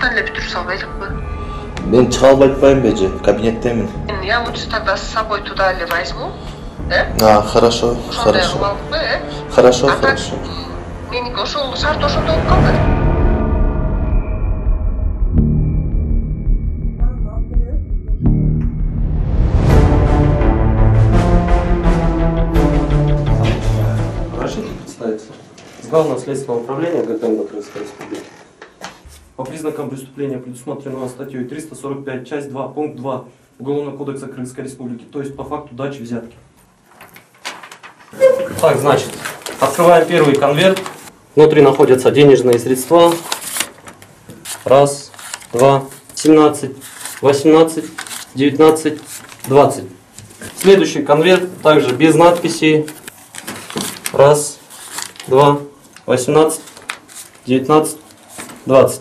Сырттан эле бүтүрүп салбайлыкпы? Мен чыга албай атпайм беже, кабинеттемин. Я лучше тогда с собой туда ли возьму, да? Хорошо, хорошо. Хорошо, хорошо. Меники ошол шарт ошондо болуп калды. Разрешите представиться? С Главного следственного управления ГКМ Крымской Республики. По признакам преступления, предусмотренного статьей 345, часть 2, пункт 2 Уголовного кодекса Крымской Республики, то есть по факту дачи взятки. Так, значит, открываем первый конверт. Внутри находятся денежные средства. Раз, два, 17, 18, 19, 20. Следующий конверт также без надписей. Раз, два, 18, 19, 20.